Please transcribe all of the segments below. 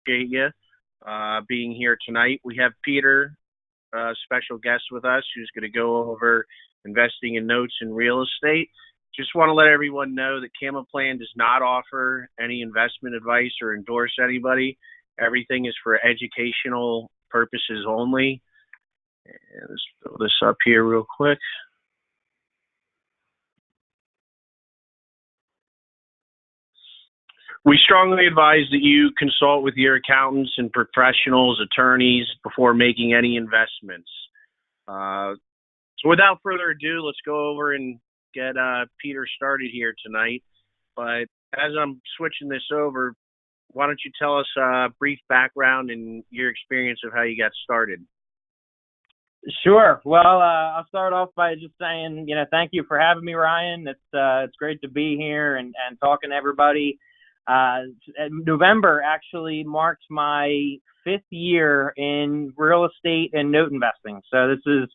appreciate you being here tonight. We have Peter, special guest with us, who's going to go over investing in notes in real estate. Just want to let everyone know that Camoplan does not offer any investment advice or endorse anybody. Everything is for educational purposes only. And let's fill this up here real quick. We strongly advise that you consult with your accountants and professionals, attorneys, before making any investments. So without further ado, let's go over and get Peter started here tonight. But as I'm switching this over, why don't you tell us a brief background and your experience of how you got started? Sure. Well, I'll start off by just saying, thank you for having me, Ryan. It's great to be here and talking to everybody. November actually marks my 5th year in real estate and note investing. So it's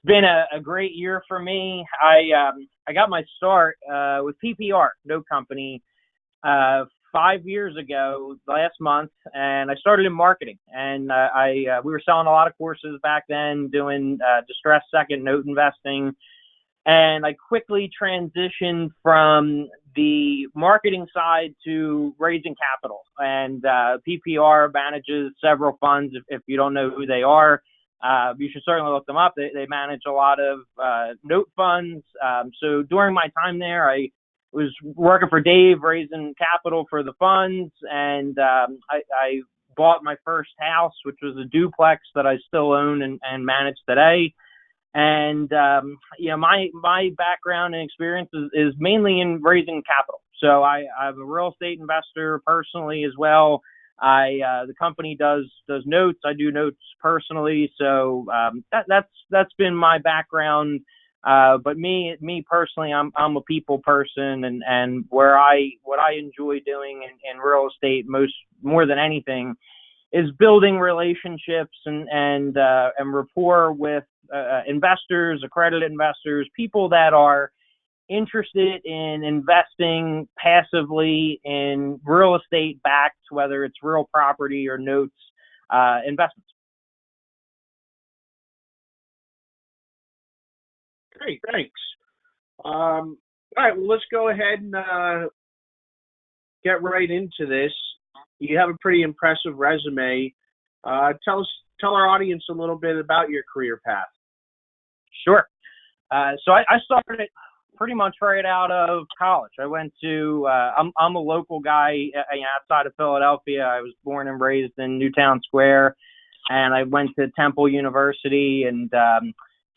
been a great year for me. I got my start with PPR Note Company 5 years ago last month, and I started in marketing. And we were selling a lot of courses back then, doing distressed second note investing. And I quickly transitioned from the marketing side to raising capital. And PPR manages several funds. If you don't know who they are, you should certainly look them up. They manage a lot of note funds. So during my time there, I was working for Dave, raising capital for the funds. And I bought my first house, which was a duplex that I still own and manage today. And, my background and experience is mainly in raising capital. So I'm a real estate investor personally as well. The company does notes. I do notes personally. So, that's been my background. But me personally, I'm a people person, and what I enjoy doing in real estate more than anything is building relationships and rapport with investors, accredited investors, people that are interested in investing passively in real estate backed, whether it's real property or notes investments. Great, thanks. All right, well, let's go ahead and get right into this. You have a pretty impressive resume. Tell our audience a little bit about your career path. Sure. So I started pretty much right out of college. I went to, I'm a local guy outside of Philadelphia. I was born and raised in Newtown Square, and I went to Temple University. And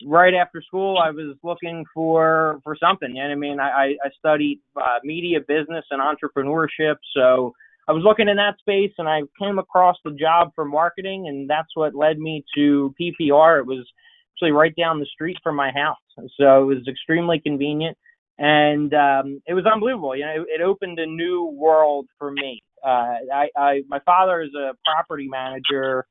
right after school, I was looking for something. And I mean, I studied media business and entrepreneurship. So I was looking in that space, and I came across the job for marketing, and that's what led me to PPR. It was actually right down the street from my house, so it was extremely convenient, and it was unbelievable. It opened a new world for me. My father is a property manager,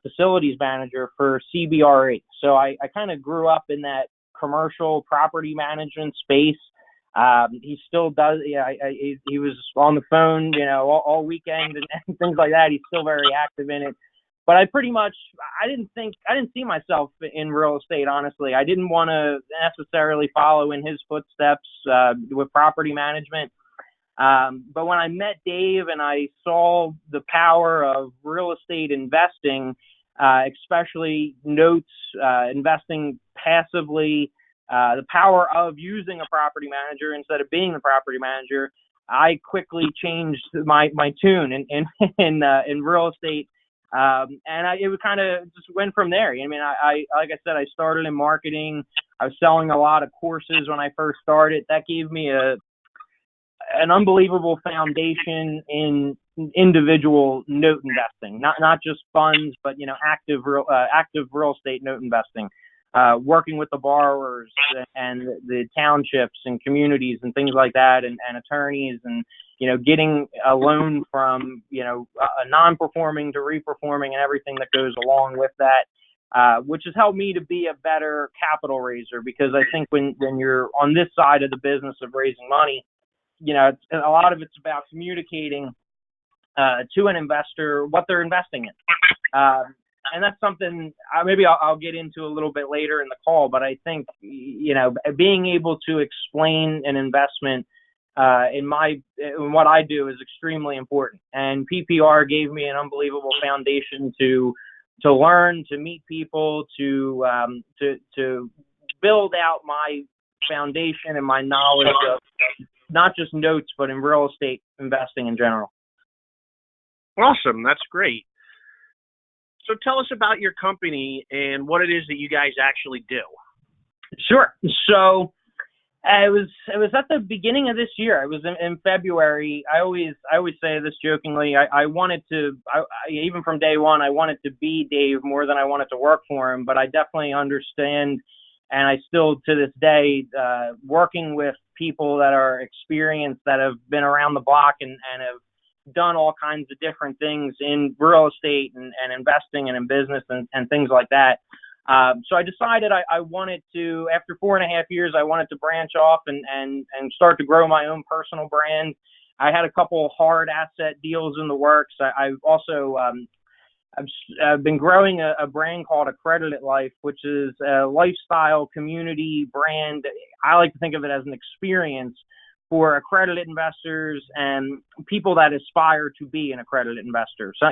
facilities manager for CBRE, so I kind of grew up in that commercial property management space. He still does. He was on the phone, all weekend and things like that. He's still very active in it. But I didn't see myself in real estate, honestly. I didn't want to necessarily follow in his footsteps with property management. But when I met Dave and I saw the power of real estate investing, especially notes, investing passively, the power of using a property manager instead of being the property manager, I quickly changed my tune in real estate. It was kind of just went from there. I mean, like I said, I started in marketing. I was selling a lot of courses when I first started. That gave me an unbelievable foundation in individual note investing, not just funds, but active real estate note investing. Working with the borrowers and the townships and communities and things like that, and attorneys, and getting a loan from a non-performing to re-performing and everything that goes along with that, which has helped me to be a better capital raiser, because I think when you're on this side of the business of raising money, a lot of it's about communicating to an investor what they're investing in. And that's something maybe I'll get into a little bit later in the call, but I think, being able to explain an investment in what I do is extremely important. And PPR gave me an unbelievable foundation to learn, to meet people, to build out my foundation and my knowledge of not just notes, but in real estate investing in general. Awesome. That's great. So tell us about your company and what it is that you guys actually do. Sure. So it was at the beginning of this year. It was in February. I always say this jokingly. I wanted to, even from day one, I wanted to be Dave more than I wanted to work for him. But I definitely understand, and I still to this day, working with people that are experienced, that have been around the block and have done all kinds of different things in real estate and investing and in business and things like that. So I decided I wanted to, after 4.5 years, I wanted to branch off and start to grow my own personal brand. I had a couple hard asset deals in the works. I've also, I've been growing a brand called Accredited Life, which is a lifestyle community brand. I like to think of it as an experience for accredited investors and people that aspire to be an accredited investor. So,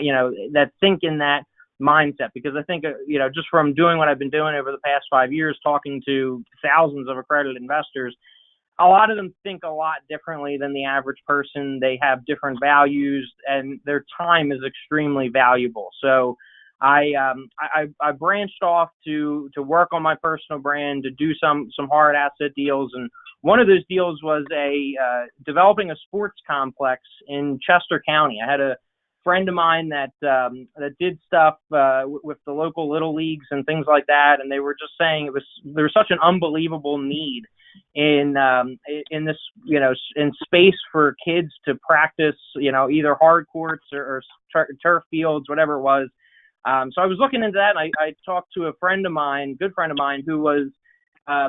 that think in that mindset, because I think, just from doing what I've been doing over the past 5 years, talking to thousands of accredited investors, a lot of them think a lot differently than the average person. They have different values and their time is extremely valuable. So I branched off to work on my personal brand, to do some hard asset deals. And one of those deals was developing a sports complex in Chester County. I had a friend of mine that did stuff with the local little leagues and things like that, and they were just saying there was such an unbelievable need in this, in space for kids to practice, either hard courts or turf fields, whatever it was. So I was looking into that, and I talked to a good friend of mine who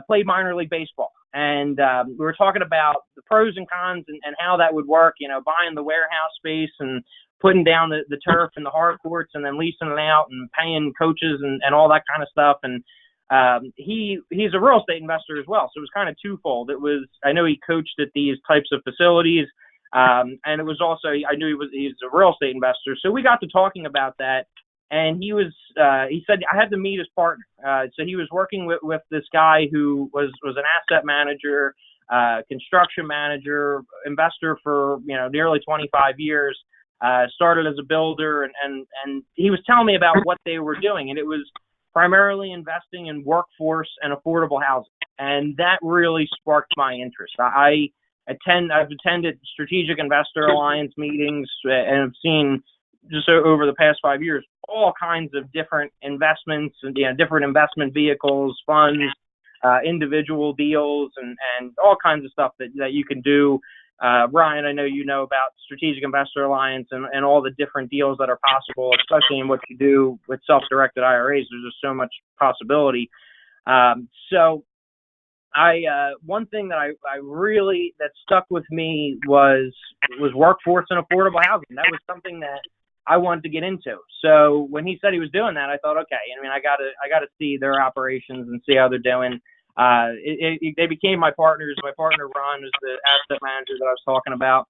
played minor league baseball. And we were talking about the pros and cons and how that would work, buying the warehouse space and putting down the turf and the hard courts and then leasing it out and paying coaches and all that kind of stuff. And he's a real estate investor as well. So it was kind of twofold. I know he coached at these types of facilities. And it was also, I knew he's a real estate investor. So we got to talking about that. And he said I had to meet his partner. So he was working with this guy who was an asset manager, construction manager, investor for, nearly 25 years, started as a builder. And he was telling me about what they were doing. And it was primarily investing in workforce and affordable housing. And that really sparked my interest. I've attended Strategic Investor Alliance meetings and have seen, just over the past 5 years, all kinds of different investments and different investment vehicles, funds, individual deals, and all kinds of stuff that you can do. Ryan, I know you know about Strategic Investor Alliance and all the different deals that are possible, especially in what you do with self-directed IRAs. There's just so much possibility. So one thing that that stuck with me was workforce and affordable housing. That was something that I wanted to get into. So when he said he was doing that, I thought, okay, I got to see their operations and see how they're doing. They became my partners. My partner, Ron, was the asset manager that I was talking about.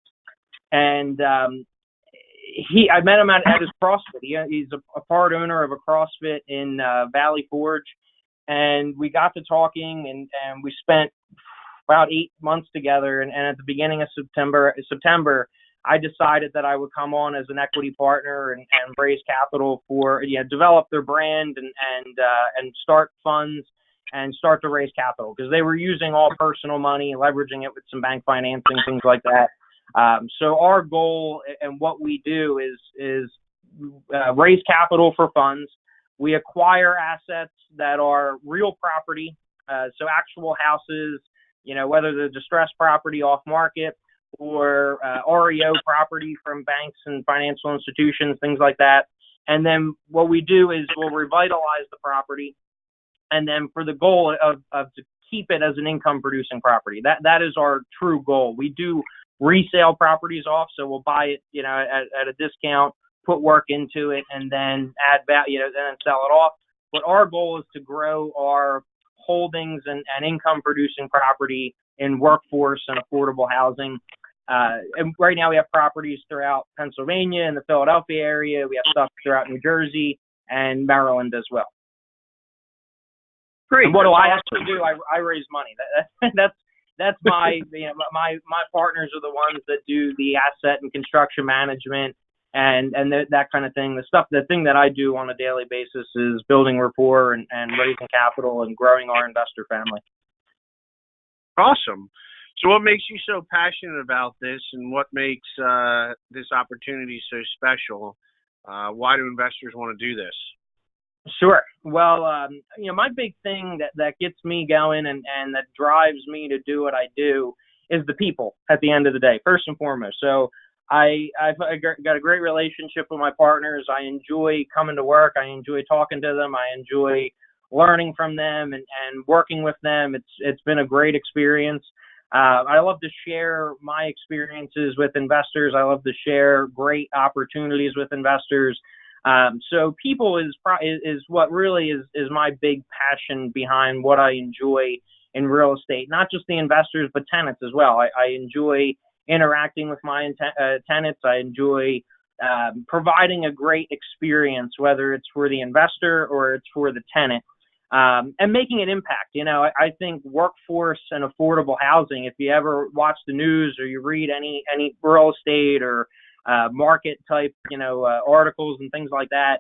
And I met him at his CrossFit. He's a part owner of a CrossFit in Valley Forge. And we got to talking and we spent about 8 months together. And at the beginning of September, I decided that I would come on as an equity partner and raise capital for, develop their brand and start funds and start to raise capital, because they were using all personal money, leveraging it with some bank financing, things like that. So our goal and what we do is raise capital for funds. We acquire assets that are real property, so actual houses, whether they're distressed property off market or REO property from banks and financial institutions, things like that. And then what we do is we'll revitalize the property, and then for the goal of to keep it as an income producing property. That is our true goal. We do resale properties off. So we'll buy it, at a discount, put work into it, and then add value, then sell it off. But our goal is to grow our holdings and income producing property in workforce and affordable housing. And right now we have properties throughout Pennsylvania and the Philadelphia area. We have stuff throughout New Jersey and Maryland as well. Great. And what do I actually do? I raise money. That's my my partners are the ones that do the asset and construction management and that kind of thing. The thing that I do on a daily basis is building rapport and raising capital and growing our investor family. Awesome. So what makes you so passionate about this, and what makes this opportunity so special? Why do investors want to do this? Sure. Well, my big thing that gets me going and that drives me to do what I do is the people at the end of the day, first and foremost. So I've got a great relationship with my partners. I enjoy coming to work. I enjoy talking to them. I enjoy learning from them and working with them. It's been a great experience. I love to share my experiences with investors. I love to share great opportunities with investors. So people is what really is my big passion behind what I enjoy in real estate, not just the investors, but tenants as well. I enjoy interacting with my tenants. I enjoy providing a great experience, whether it's for the investor or it's for the tenant, and making an impact. I think workforce and affordable housing, if you ever watch the news or you read any real estate or market type, articles and things like that,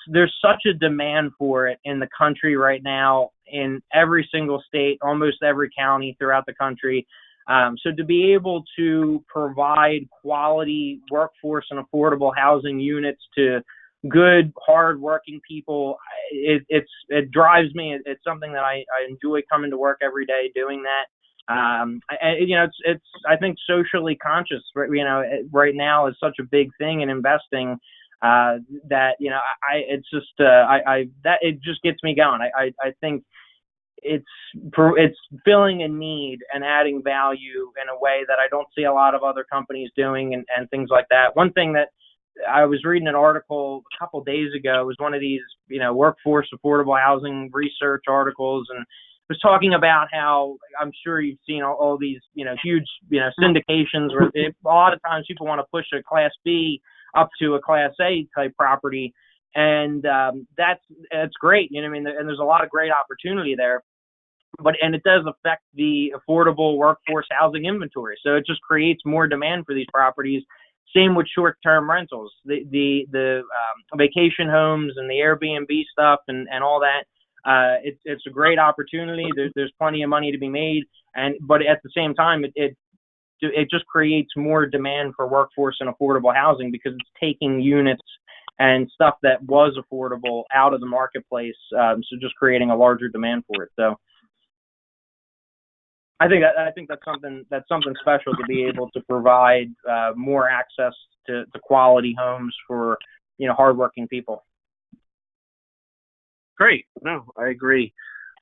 there's such a demand for it in the country right now, in every single state, almost every county throughout the country. So to be able to provide quality workforce and affordable housing units to good, hard-working people, it drives me. It's something that I enjoy coming to work every day doing that. It's I think socially conscious, right now is such a big thing in investing, that it just gets me going. I think it's filling a need and adding value in a way that I don't see a lot of other companies doing and things like that. One thing that I was reading an article a couple of days ago, it was one of these, workforce affordable housing research articles, and was talking about how, I'm sure you've seen all these, huge, syndications where a lot of times people want to push a Class B up to a Class A type property. And that's great. And there's a lot of great opportunity there. And it does affect the affordable workforce housing inventory. So it just creates more demand for these properties. Same with short-term rentals, the vacation homes and the Airbnb stuff and all that. It's a great opportunity. There's plenty of money to be made, but at the same time, it just creates more demand for workforce and affordable housing because it's taking units and stuff that was affordable out of the marketplace. So just creating a larger demand for it. So I think that's something special to be able to provide more access to quality homes for hardworking people. Great. No, I agree.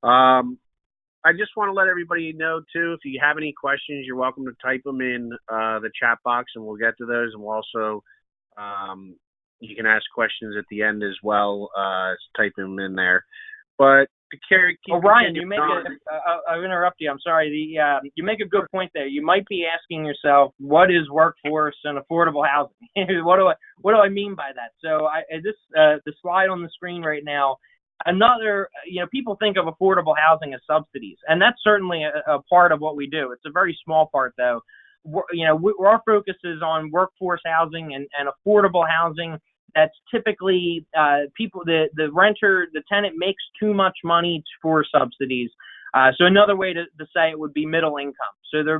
I just want to let everybody know, too, if you have any questions, you're welcome to type them in the chat box, and we'll get to those. And we'll also, you can ask questions at the end as well, type them in there. But to carry, Ryan, I'll interrupt you. I'm sorry. You make a good point there. You might be asking yourself, what is workforce and affordable housing? What do I mean by that? So the slide on the screen right now. Another, people think of affordable housing as subsidies, and that's certainly a part of what we do. It's a very small part, though. Our focus is on workforce housing and affordable housing. That's typically people, the renter, the tenant makes too much money for subsidies. So another way to say it would be middle income.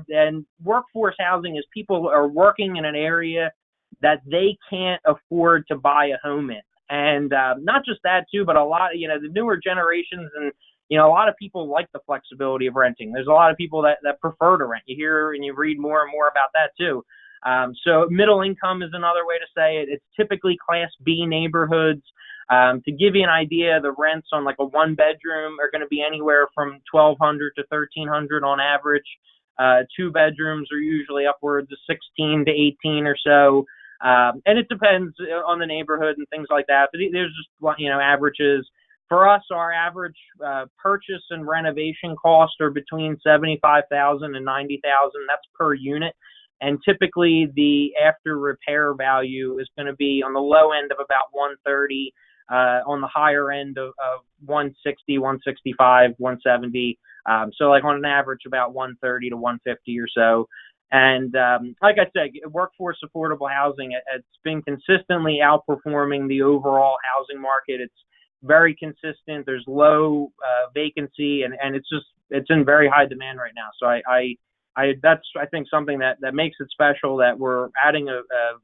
And workforce housing is people are working in an area that they can't afford to buy a home in. And not just that, too, but a lot of, the newer generations and, a lot of people like the flexibility of renting. There's a lot of people that prefer to rent. You hear and you read more and more about that, too. So middle income is another way to say it. It's typically Class B neighborhoods. To give you an idea, the rents on like a one bedroom are going to be anywhere from $1,200 to $1,300 on average. Two bedrooms are usually upwards of 16 to 18 or so. And it depends on the neighborhood and things like that. But there's just, averages. For us, our average purchase and renovation costs are between $75,000 and $90,000. That's per unit. And typically the after repair value is going to be on the low end of about 130, on the higher end of 160, 165, 170. So like on an average about 130 to 150 or so. And like I said, workforce affordable housing, it's been consistently outperforming the overall housing market. It's very consistent. There's low vacancy, and it's in very high demand right now. So that's, I think, something that makes it special, that we're adding a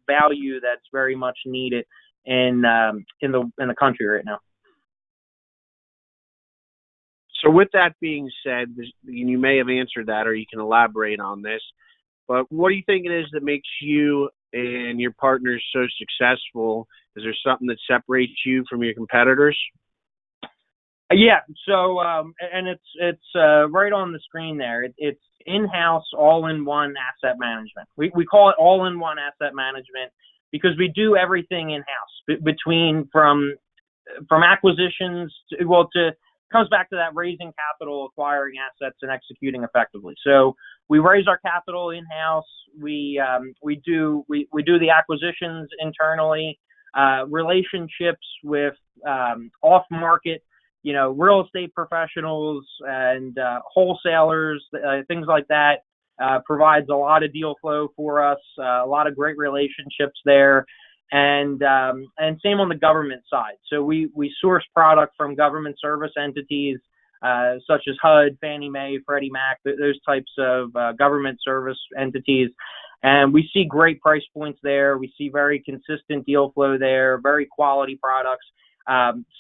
value that's very much needed in the country right now. So with that being said, you may have answered that, or you can elaborate on this, but what do you think it is that makes you and your partners so successful? Is there something that separates you from your competitors? Yeah. So, and it's right on the screen there. It's in-house, all-in-one asset management. We call it all-in-one asset management because we do everything in-house, from acquisitions to comes back to that raising capital, acquiring assets, and executing effectively. So we raise our capital in-house. We do the acquisitions internally, relationships with off-market, real estate professionals and wholesalers, things like that. Provides a lot of deal flow for us, a lot of great relationships there. And same on the government side. So we source product from government service entities, such as HUD, Fannie Mae, Freddie Mac, those types of government service entities. And we see great price points there. We see very consistent deal flow there, very quality products.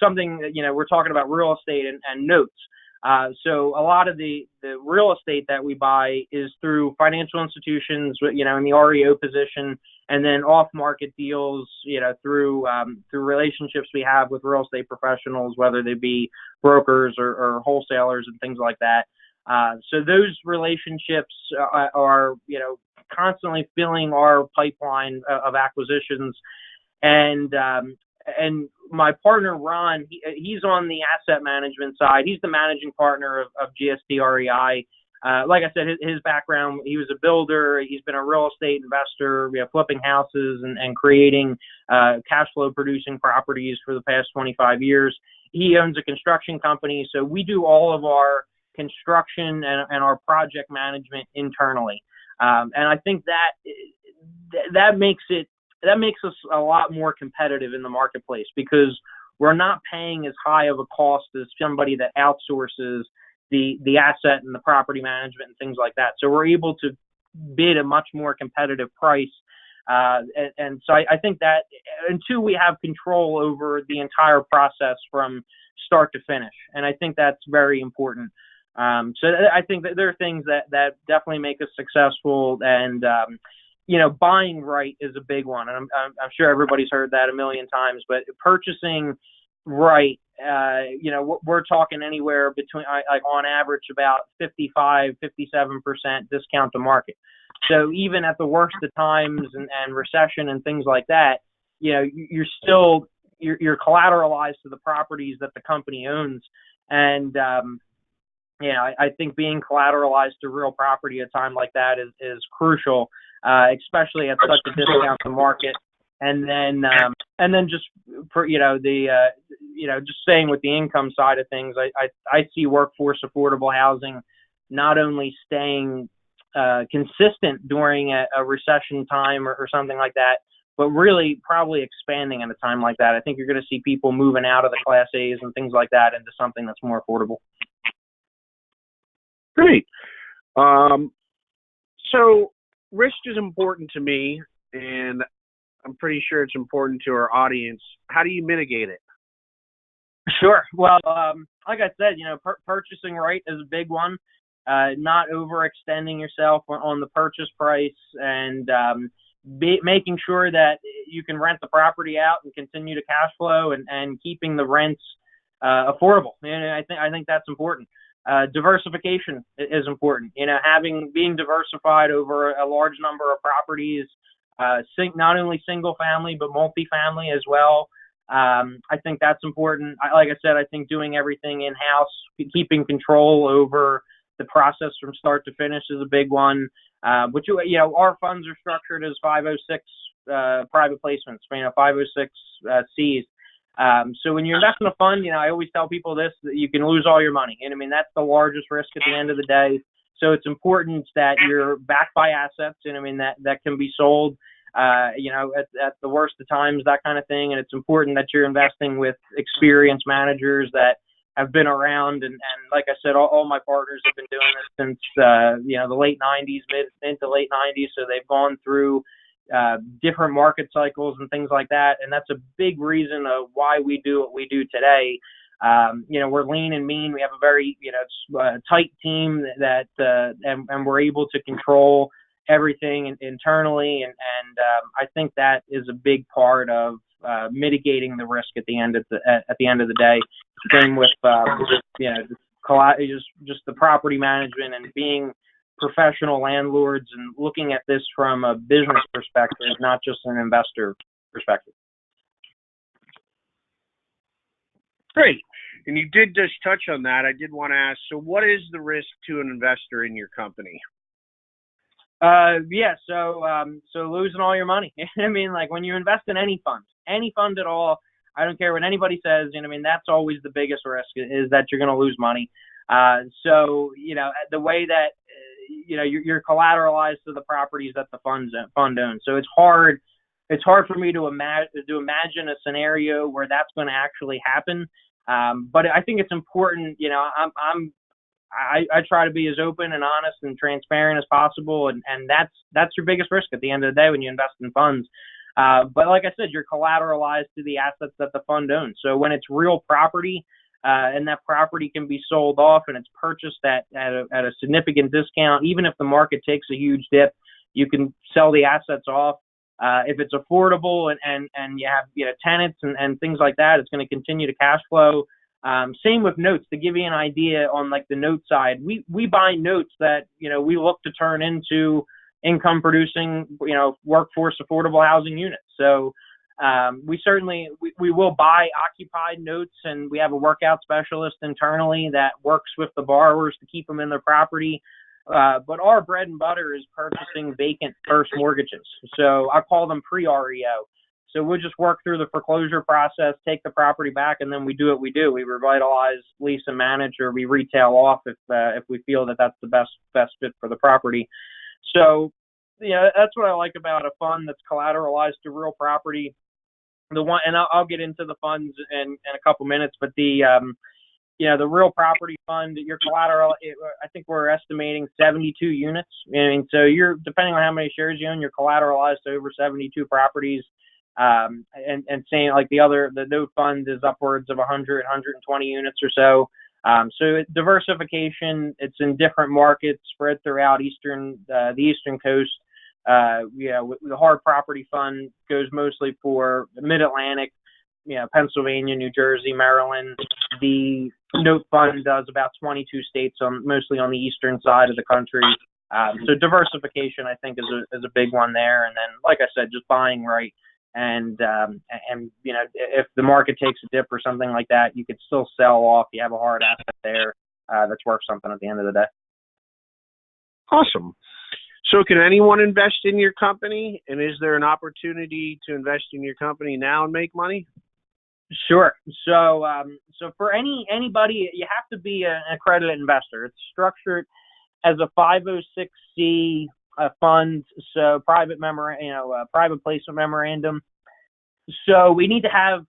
Something that, we're talking about real estate and notes. So a lot of the real estate that we buy is through financial institutions, in the REO position, and then off-market deals, through relationships we have with real estate professionals, whether they be brokers or wholesalers and things like that. So those relationships are, constantly filling our pipeline of acquisitions. And my partner, Ron, he's on the asset management side. He's the managing partner of GSP REI. Like I said, his background, he was a builder. He's been a real estate investor, flipping houses and creating cash flow producing properties for the past 25 years. He owns a construction company. So we do all of our construction and our project management internally. And I think that makes us a lot more competitive in the marketplace because we're not paying as high of a cost as somebody that outsources the asset and the property management and things like that. So we're able to bid a much more competitive price. And so I think that, and two, we have control over the entire process from start to finish. And I think that's very important. So I think that there are things that definitely make us successful, and buying right is a big one. And I'm sure everybody's heard that a million times, but purchasing right, we're talking anywhere between, like on average, about 55, 57% discount to market. So even at the worst of times and recession and things like that, you're collateralized to the properties that the company owns. And, I think being collateralized to real property at a time like that is crucial, especially at such a discount to market. And then just for, just staying with the income side of things, I see workforce affordable housing not only staying consistent during a recession time or something like that, but really probably expanding at a time like that. I think you're going to see people moving out of the Class A's and things like that into something that's more affordable. Great. So risk is important to me, and I'm pretty sure it's important to our audience. How do you mitigate it? Sure. Well, like I said, purchasing right is a big one. Not overextending yourself on the purchase price, and making sure that you can rent the property out and continue to cash flow, and keeping the rents affordable. And I think that's important. Diversification is important. Being diversified over a large number of properties, not only single family but multifamily as well. I think that's important. Like I said, I think doing everything in house, keeping control over the process from start to finish is a big one. But our funds are structured as 506 private placements, 506 Cs. So when you invest in a fund, I always tell people this, that you can lose all your money. And that's the largest risk at the end of the day. So it's important that you're backed by assets, and that can be sold, at the worst of times, that kind of thing. And it's important that you're investing with experienced managers that have been around. And like I said, all my partners have been doing this since, the late 90s, mid into late 90s. So they've gone through different market cycles and things like that. And that's a big reason of why we do what we do today. We're lean and mean. We have a very, tight team that, and we're able to control everything internally. And I think that is a big part of mitigating the risk at the end of the day. Same with, just the property management and being professional landlords and looking at this from a business perspective, not just an investor perspective. Great. And you did just touch on that. I did want to ask, so what is the risk to an investor in your company? So losing all your money. Like when you invest in any fund at all, I don't care what anybody says, that's always the biggest risk, is that you're going to lose money. The way that, you're collateralized to the properties that the fund owns. So it's hard for me to imagine a scenario where that's going to actually happen. But I think it's important, I try to be as open and honest and transparent as possible. And that's your biggest risk at the end of the day when you invest in funds. But like I said, you're collateralized to the assets that the fund owns. So when it's real property, and that property can be sold off and it's purchased at a significant discount, even if the market takes a huge dip, you can sell the assets off. If it's affordable and you have tenants and things like that, it's going to continue to cash flow. Same with notes. To give you an idea on like the note side, we buy notes that we look to turn into income producing workforce affordable housing units. So we will buy occupied notes, and we have a workout specialist internally that works with the borrowers to keep them in their property. But our bread and butter is purchasing vacant first mortgages. So I call them pre-REO. So we'll just work through the foreclosure process, take the property back, and then we do what we do. We revitalize, lease, and manage, or we retail off if we feel that that's the best fit for the property. So that's what I like about a fund that's collateralized to real property. And I'll get into the funds in a couple minutes, but the real property fund, your collateral, I think we're estimating 72 units. So you're, depending on how many shares you own, you're collateralized to over 72 properties. And saying like the note fund is upwards of 100, 120 units or so. So diversification, it's in different markets spread throughout the Eastern Coast. The hard property fund goes mostly for the Mid-Atlantic, Pennsylvania, New Jersey, Maryland. The note fund does about 22 states, mostly on the eastern side of the country. So diversification, I think, is a big one there. And then, like I said, just buying right. And if the market takes a dip or something like that, you could still sell off. You have a hard asset there that's worth something at the end of the day. Awesome. So can anyone invest in your company? And is there an opportunity to invest in your company now and make money? Sure. So for anybody, you have to be an accredited investor. It's structured as a 506C fund, so private placement memorandum. So we need to have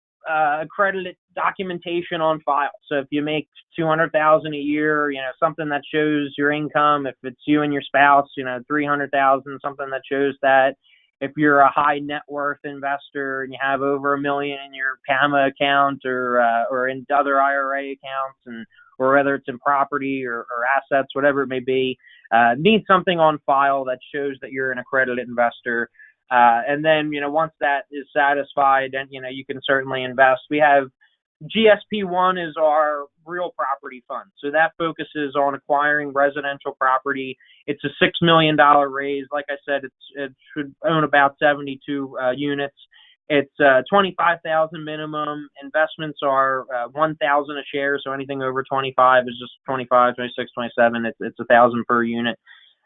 accredited documentation on file. So if you make $200,000 a year, something that shows your income. If it's you and your spouse, $300,000, something that shows that. If you're a high net worth investor and you have over $1 million in your PAMA account or in other IRA accounts, or whether it's in property or assets, whatever it may be, need something on file that shows that you're an accredited investor. And then, once that is satisfied, then, you can certainly invest. We have GSP1 is our real property fund. So that focuses on acquiring residential property. It's a $6 million raise. Like I said, it should own about 72 units. It's 25,000 minimum. Investments are 1,000 a share. So anything over 25 is just 25, 26, 27. It's 1,000 per unit.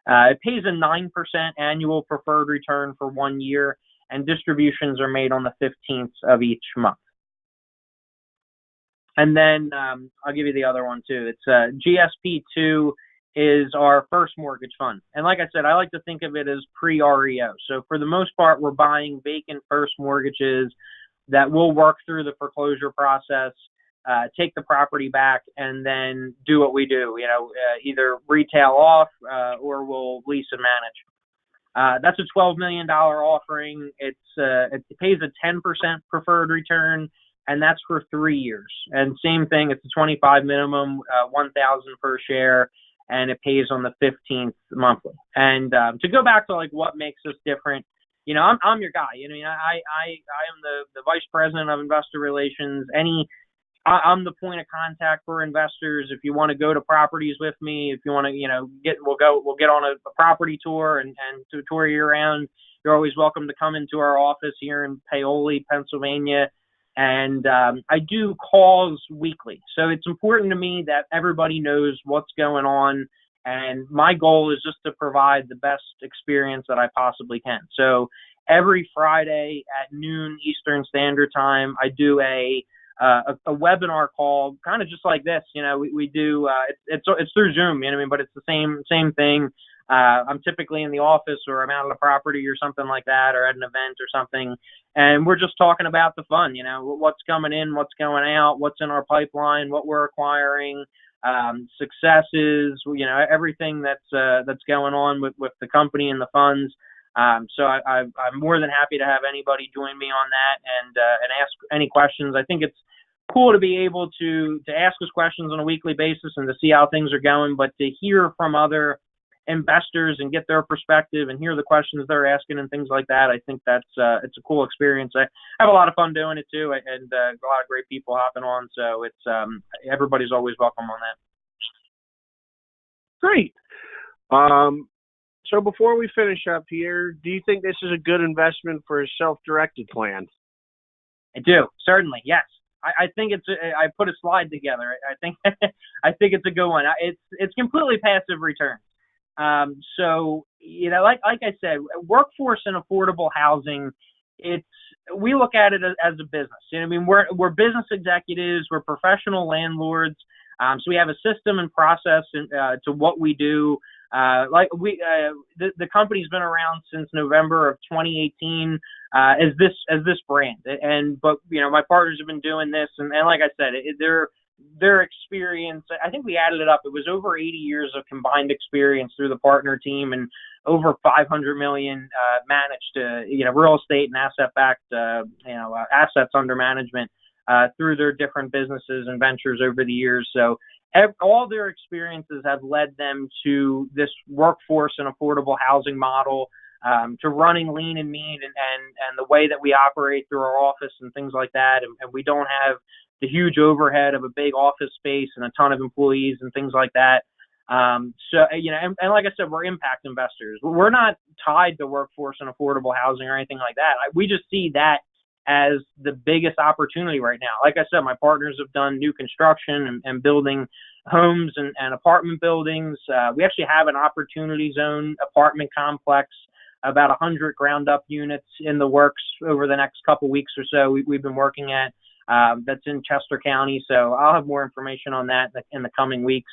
It pays a 9% annual preferred return for 1 year, and distributions are made on the 15th of each month. And then I'll give you the other one too. It's GSP2 is our first mortgage fund. And like I said, I like to think of it as pre-REO. So for the most part, we're buying vacant first mortgages that will work through the foreclosure process, take the property back, and then do what we do, either retail off or we'll lease and manage. That's a $12 million offering. It pays a 10% preferred return, and that's for 3 years. And same thing, it's a 25 minimum, 1,000 per share, and it pays on the 15th monthly. And to go back to like what makes us different, I'm your guy. I am the vice president of investor relations. I'm the point of contact for investors. If you want to go to properties with me, if you want to, we'll get on a property tour and to tour you around. You're always welcome to come into our office here in Paoli, Pennsylvania. And I do calls weekly. So it's important to me that everybody knows what's going on. And my goal is just to provide the best experience that I possibly can. So every Friday at noon Eastern Standard Time, I do a webinar call, kind of just like this. We do it's through Zoom, but it's the same thing. I'm typically in the office, or I'm out on the property or something like that, or at an event or something, and we're just talking about the fun, what's coming in, what's going out, what's in our pipeline, what we're acquiring, successes, everything that's going on with the company and the funds. So I'm more than happy to have anybody join me on that and ask any questions. I think it's cool to be able to ask us questions on a weekly basis and to see how things are going, but to hear from other investors and get their perspective and hear the questions they're asking and things like that. I think that's it's a cool experience. I have a lot of fun doing it too, and a lot of great people hopping on. So it's everybody's always welcome on that. Great. So before we finish up here, do you think this is a good investment for a self-directed plan? I do, certainly, yes. I think I put a slide together. I think it's a good one. It's completely passive return. So like I said, workforce and affordable housing, we look at it as a business. We're business executives, we're professional landlords. So we have a system and process to what we do. The company's been around since November of 2018 as this brand, but my partners have been doing this, and like I said, their experience, I think we added it up. It was over 80 years of combined experience through the partner team, and over 500 million managed real estate and asset-backed assets under management through their different businesses and ventures over the years. So all their experiences have led them to this workforce and affordable housing model, to running lean and mean, and the way that we operate through our office and things like that. And we don't have the huge overhead of a big office space and a ton of employees and things like that. And like I said, we're impact investors. We're not tied to workforce and affordable housing or anything like that. We just see that as the biggest opportunity right now. Like I said, my partners have done new construction and building homes and apartment buildings. We actually have an opportunity zone apartment complex, about 100 ground up units in the works over the next couple weeks or so. We've been working at that's in Chester County. So I'll have more information on that in the coming weeks.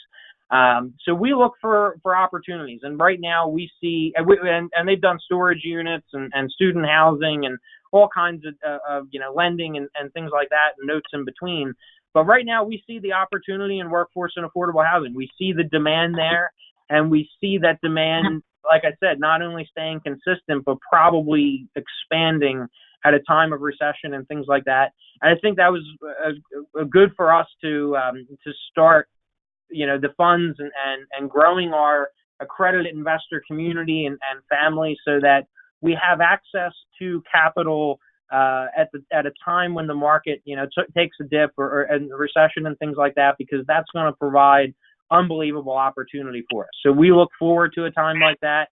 So we look for opportunities, and right now we see, and they've done storage units and student housing and all kinds of lending and things like that, and notes in between. But right now we see the opportunity in workforce and affordable housing. We see the demand there, and we see that demand, like I said, not only staying consistent, but probably expanding at a time of recession and things like that. And I think that was a good for us to start, the funds and growing our accredited investor community and family, so that we have access to capital at a time when the market, takes a dip or a recession and things like that, because that's going to provide unbelievable opportunity for us. So we look forward to a time like that.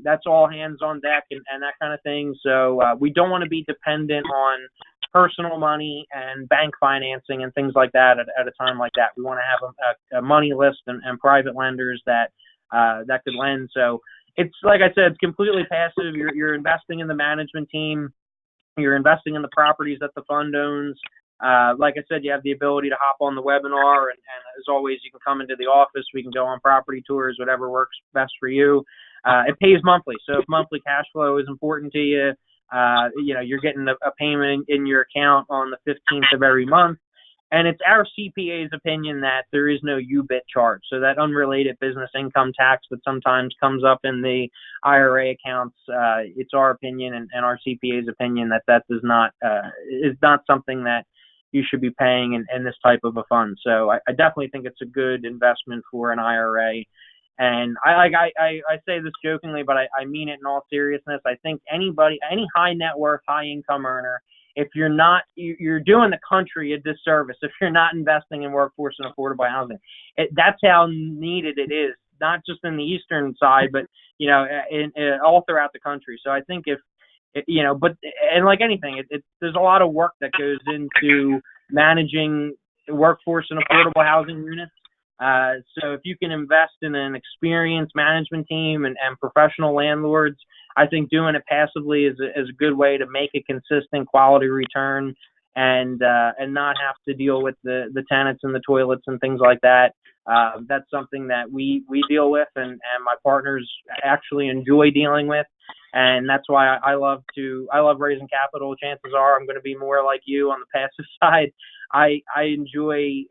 That's all hands on deck and that kind of thing. So we don't want to be dependent on personal money and bank financing and things like that at a time like that. We want to have a money list and private lenders that could lend. So it's, like I said, it's completely passive. You're investing in the management team. You're investing in the properties that the fund owns. Like I said, you have the ability to hop on the webinar, and as always, you can come into the office. We can go on property tours, whatever works best for you. It pays monthly, so if monthly cash flow is important to you, you're getting a payment in your account on the 15th of every month. And it's our CPA's opinion that there is no UBIT charge. So that unrelated business income tax that sometimes comes up in the IRA accounts, it's our opinion and our CPA's opinion that is not something that you should be paying in this type of a fund. So I definitely think it's a good investment for an IRA. And I say this jokingly, but I mean it in all seriousness. I think any high net worth, high income earner, if you're not, you're doing the country a disservice if you're not investing in workforce and affordable housing. That's how needed it is, not just in the eastern side, but all throughout the country. So I think and like anything, there's a lot of work that goes into managing workforce and affordable housing units. So if you can invest in an experienced management team and professional landlords, I think doing it passively is a good way to make a consistent quality return and not have to deal with the tenants and the toilets and things like that. That's something that we deal with and my partners actually enjoy dealing with. And that's why I love raising capital. Chances are I'm going to be more like you on the passive side. I enjoy,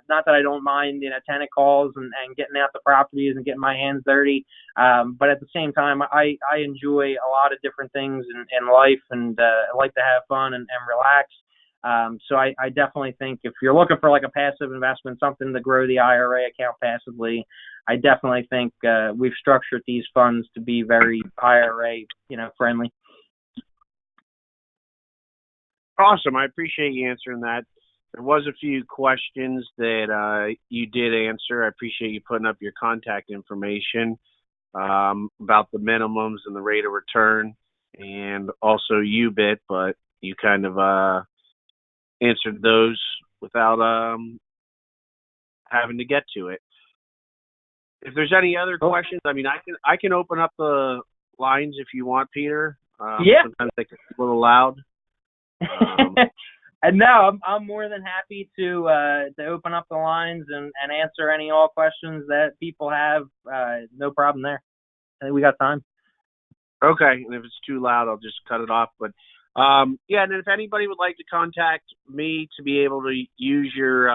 not that I don't mind, tenant calls and getting out the properties and getting my hands dirty. But at the same time, I enjoy a lot of different things in life, and I like to have fun and relax. So I definitely think if you're looking for like a passive investment, something to grow the IRA account passively, I definitely think we've structured these funds to be very IRA, friendly. Awesome. I appreciate you answering that. There was a few questions that you did answer. I appreciate you putting up your contact information about the minimums and the rate of return and also UBIT, but you kind of answered those without having to get to it. If there's any other questions, I mean, I can open up the lines if you want, Peter. Yeah. Sometimes they can be a little loud. And no, I'm more than happy to open up the lines and answer all questions that people have. No problem there. I think we got time. Okay, and if it's too loud, I'll just cut it off. But and if anybody would like to contact me to be able to use your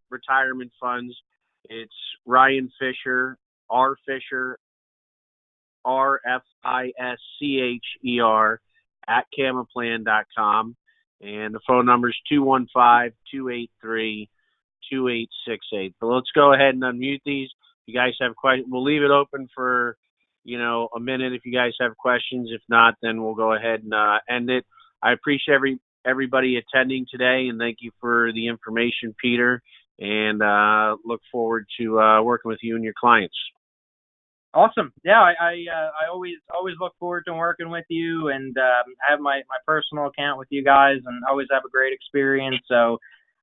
retirement funds, it's Ryan Fisher, R. Fisher, RFISCHER @camaplan.com. And the phone number is 215-283-2868. But let's go ahead and unmute these. If you guys have questions, we'll leave it open for, a minute if you guys have questions. If not, then we'll go ahead and end it. I appreciate everybody attending today, and thank you for the information, Peter, and look forward to working with you and your clients. Awesome. Yeah, I always look forward to working with you, and I have my personal account with you guys, and always have a great experience. So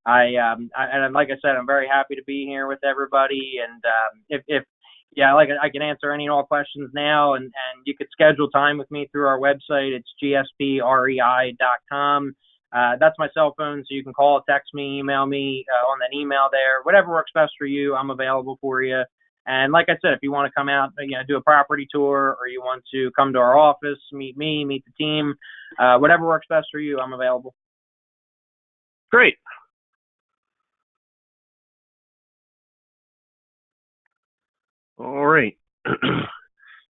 and like I said, I'm very happy to be here with everybody. And I can answer any and all questions now, and you could schedule time with me through our website. It's GSPREI.com. That's my cell phone, so you can call, text me, email me on that email there. Whatever works best for you, I'm available for you. And like I said, if you want to come out, do a property tour, or you want to come to our office, meet me, meet the team, whatever works best for you, I'm available. Great. All right.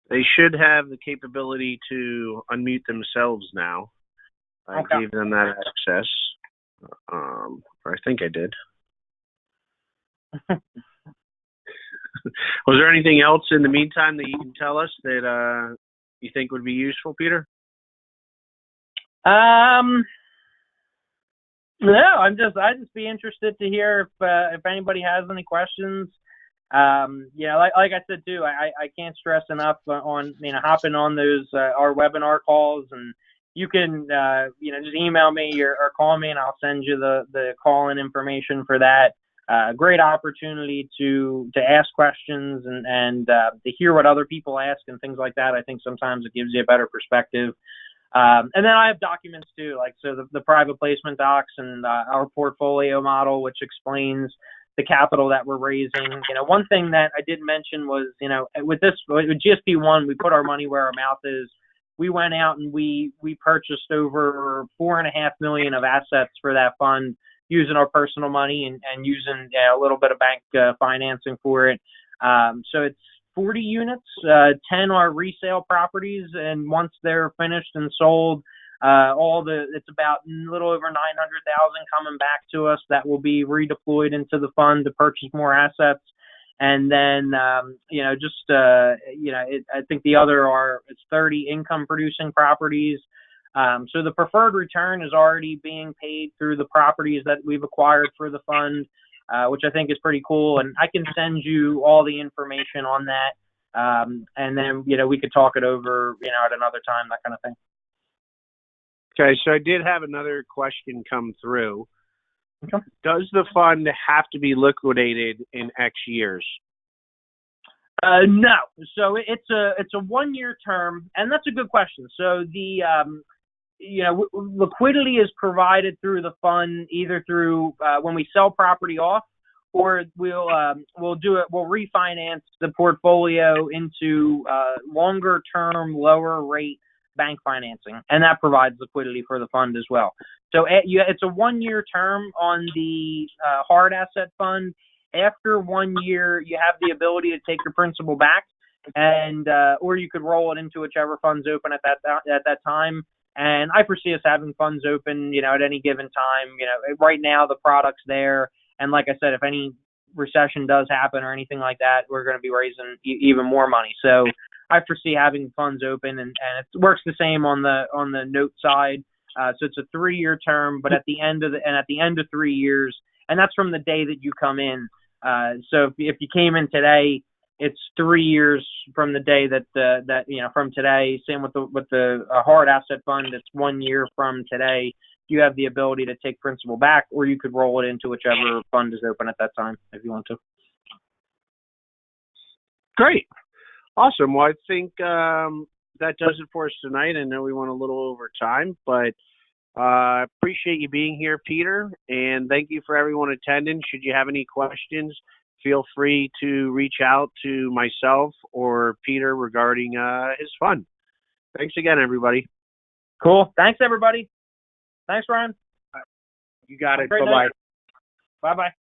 They should have the capability to unmute themselves now. I gave them that access. Or I think I did. Was there anything else in the meantime that you can tell us that you think would be useful, Peter? No, I'd just be interested to hear if anybody has any questions. Like I said too, I can't stress enough on hopping on those our webinar calls, and you can just email me or call me, and I'll send you the call-in information for that. Great opportunity to ask questions and to hear what other people ask and things like that. I think sometimes it gives you a better perspective. And then I have documents too, like the private placement docs and our portfolio model, which explains the capital that we're raising. One thing that I did mention was, with GSP 1, we put our money where our mouth is. We went out and we purchased over $4.5 million of assets for that fund using our personal money and using a little bit of bank financing for it. So it's 40 units, 10 are resale properties, and once they're finished and sold, it's about a little over 900,000 coming back to us that will be redeployed into the fund to purchase more assets. And then, I think the other it's 30 income producing properties. So the preferred return is already being paid through the properties that we've acquired for the fund, which I think is pretty cool. And I can send you all the information on that. And then, we could talk it over, at another time, that kind of thing. Okay. So I did have another question come through. Okay. Does the fund have to be liquidated in X years? No. So it's a 1-year term, and that's a good question. So the liquidity is provided through the fund either through when we sell property off, or we'll refinance the portfolio into longer term, lower rate bank financing, and that provides liquidity for the fund as well. So it's a 1-year term on the hard asset fund. After 1 year, you have the ability to take your principal back, and or you could roll it into whichever fund's open at that time. And I foresee us having funds open, at any given time. Right now the product's there, and like I said, if any recession does happen or anything like that, we're going to be raising even more money. So I foresee having funds open, and it works the same on the note side. So it's a 3-year term, but at the end of 3 years, and that's from the day that you come in. So if you came in today, it's 3 years from the day that from today. Same with the hard asset fund. It's 1 year from today. You have the ability to take principal back, or you could roll it into whichever fund is open at that time if you want to. Great. Awesome. Well, I think that does it for us tonight. I know we went a little over time, but appreciate you being here, Peter, and thank you for everyone attending. Should you have any questions, feel free to reach out to myself or Peter regarding his fund. Thanks again, everybody. Cool. Thanks, everybody. Thanks, Ryan. You got it. Bye-bye. Bye-bye.